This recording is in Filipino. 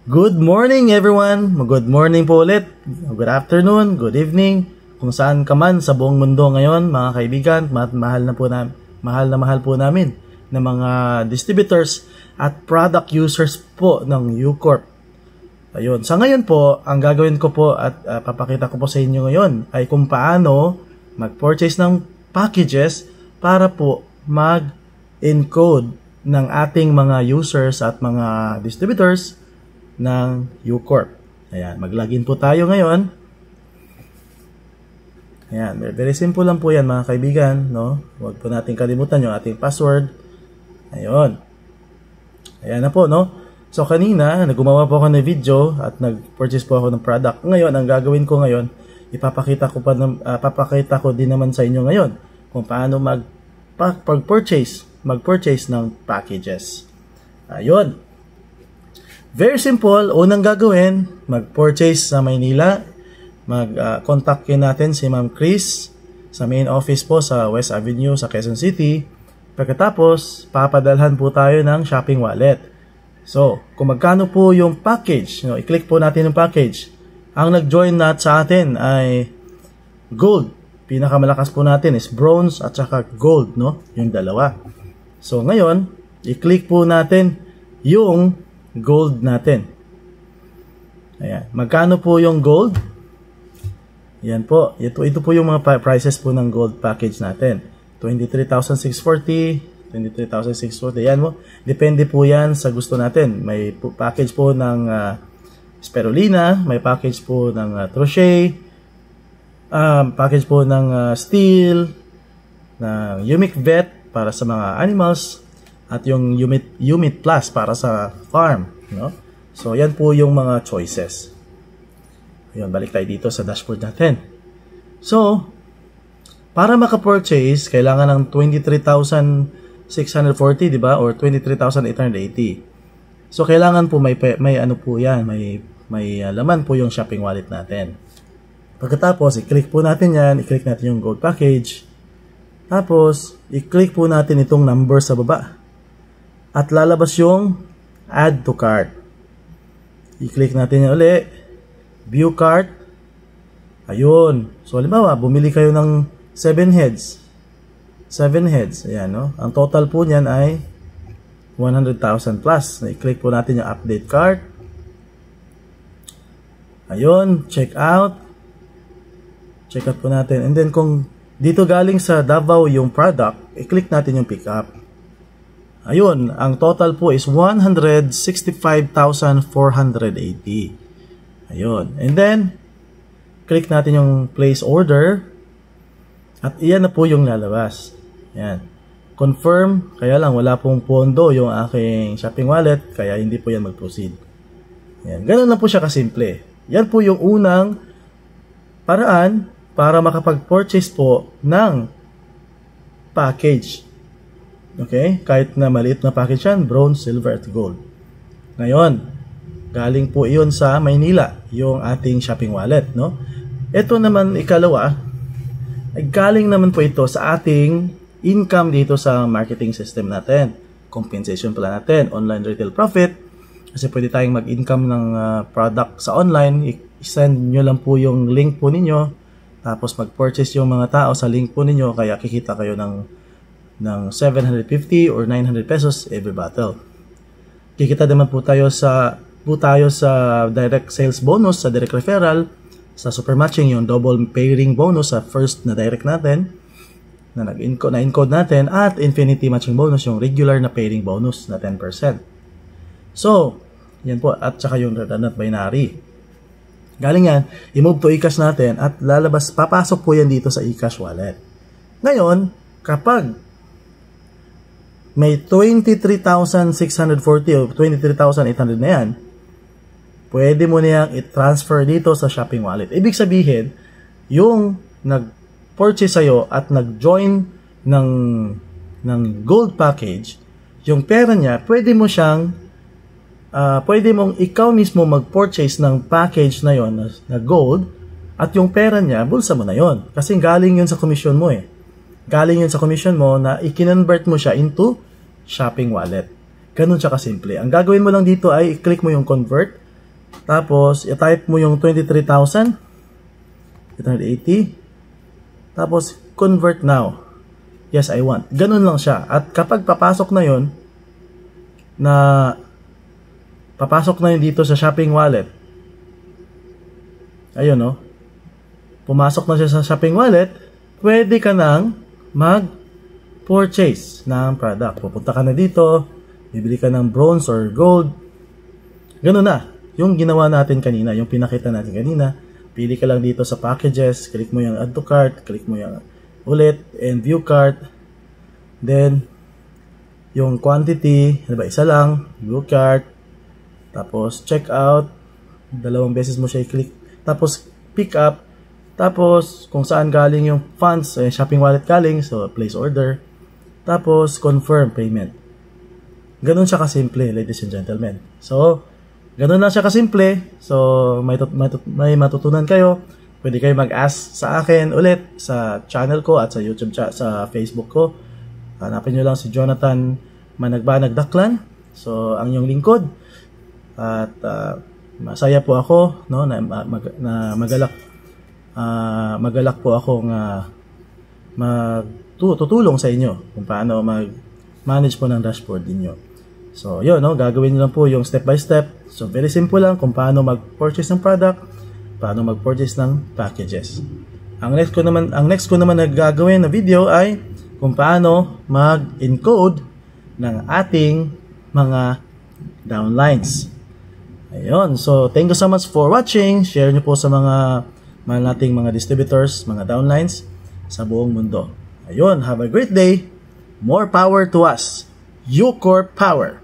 Good morning everyone! Good morning po ulit. Good afternoon, good evening. Kung saan ka man sa buong mundo ngayon, mga kaibigan, mahal na mahal po namin ng mga distributors at product users po ng UCorp. Ayun. Sa ngayon po, ang gagawin ko po at papakita ko po sa inyo ngayon ay kung paano mag-purchase ng packages para po mag-encode ng ating mga users at mga distributors ng UCorp. Ayan, mag-login po tayo ngayon. Ayan, very simple lang po yan mga kaibigan, no? Huwag po natin kalimutan yung ating password. Ayun. Ayan na po, no? So kanina, gumawa po ako ng video at nag-purchase po ako ng product. Ngayon, ang gagawin ko ngayon, papakita ko din naman sa inyo ngayon kung paano mag-purchase ng packages. Ayun. Very simple. Unang gagawin, mag-purchase sa Maynila. Mag-contact natin si Ma'am Chris sa main office po sa West Avenue sa Quezon City. Pagkatapos, papadalhan po tayo ng shopping wallet. So, kung magkano po yung package, i-click po natin yung package. Ang nag-join sa atin ay gold. Pinakamalakas po natin is bronze at saka gold, no? Yung dalawa. So, ngayon, i-click po natin yung gold natin. Ayan. Magkano po yung gold? Yan po. Ito po yung mga prices po ng gold package natin. 23,640, 23,640. Yan mo. Depende po yan sa gusto natin. May package po ng spirulina, may package po ng crochet, package po ng steel, ng Yumic Vet para sa mga animals, at yung Umit Plus para sa farm, no? So, yan po yung mga choices. Ayun, balik tayo dito sa dashboard natin. So, para maka-purchase, kailangan ng 23,640, di ba? Or 23,880. So, kailangan po may ano po yan, may laman po yung shopping wallet natin. Pagkatapos, i-click po natin yan, i-click natin yung gold package. Tapos, i-click po natin itong number sa baba. At lalabas yung add to cart. I-click natin yan ulit. View cart. Ayun. So, halimbawa, bumili kayo ng 7 heads. 7 heads. Ayan, no? Ang total po niyan ay 100,000 plus. I-click po natin yung update cart. Ayun. Check out. Check out po natin. And then, kung dito galing sa Davao yung product, i-click natin yung pick up. Ayun, ang total po is 165,480. Ayun. And then, click natin yung place order. At iyan na po yung lalabas. Ayan. Confirm. Kaya lang, wala pong pondo yung aking shopping wallet. Kaya hindi po yan mag-proceed. Ayan. Ganun lang po siya kasimple. Yan po yung unang paraan para makapag-purchase po ng package. Okay? Kahit na maliit na package yan, bronze, silver, at gold. Ngayon, galing po iyon sa Maynila, yung ating shopping wallet, no? Ito naman, ikalawa, ay galing naman po ito sa ating income dito sa marketing system natin. Compensation plan natin, online retail profit. Kasi pwede tayong mag-income ng product sa online. I-send nyo lang po yung link po ninyo. Tapos mag-purchase yung mga tao sa link po ninyo. Kaya kikita kayo ng 750 or 900 pesos every bottle. Kikita naman po tayo sa direct sales bonus, sa direct referral, sa super matching, yung double pairing bonus sa first na direct natin na na-encode natin, at infinity matching bonus, yung regular na pairing bonus na 10%. So, yan po, at saka yung not binary. Galing yan, i-move to eCash natin at papasok po yan dito sa eCash wallet. Ngayon, kapag may 23,640 o 23,800 na yan, pwede mo niyang i-transfer dito sa shopping wallet. Ibig sabihin, yung nag-purchase sa'yo at nag-join ng gold package, yung pera niya, pwede mong ikaw mismo mag-purchase ng package na yon na gold, at yung pera niya, bulsa mo na yon. Kasi galing yun sa commission mo eh. Galing yun sa commission mo na i-convert mo siya into shopping wallet. Ganun siya kasimple. Ang gagawin mo lang dito ay i-click mo yung convert, Tapos, i-type mo yung 23,880. Tapos, convert now. Yes, I want. Ganun lang siya. At kapag papasok na yun dito sa shopping wallet. Ayun, no? Pumasok na siya sa shopping wallet, pwede ka nang mag-purchase ng product. Pupunta ka na dito, bibili ka ng bronze or gold. Ganun na. Yung ginawa natin kanina, yung pinakita natin kanina, pili ka lang dito sa packages, click mo yung add to cart, click mo yung ulit, and view cart. Then, yung quantity, diba, isa lang, view cart, tapos check out, 2 beses mo siya i-click, tapos pick up, tapos kung saan galing yung funds, shopping wallet galing, so place order, tapos confirm payment. Ganun siya kasimple, ladies and gentlemen. So, ganun lang siya kasimple. So, may matutunan kayo. Pwede kayo mag-ask sa akin ulit sa channel ko at sa YouTube sa Facebook ko. Hanapin nyo lang si Jonathan Managbanag Daklan. So, ang yung lingkod. At masaya po ako, no, na magalak po akong tutulong sa inyo kung paano mag-manage po ng dashboard niyo. So, yun, no, gagawin nyo lang po yung step by step. So, very simple lang kung paano mag-purchase ng product, paano mag-purchase ng packages. Ang next ko naman na gagawin na video ay kung paano mag-encode ng ating mga downlines. Ayun. So, thank you so much for watching. Share nyo po sa mga nating mga distributors, mga downlines sa buong mundo. Ayun. Have a great day. More power to us. UCorp Power.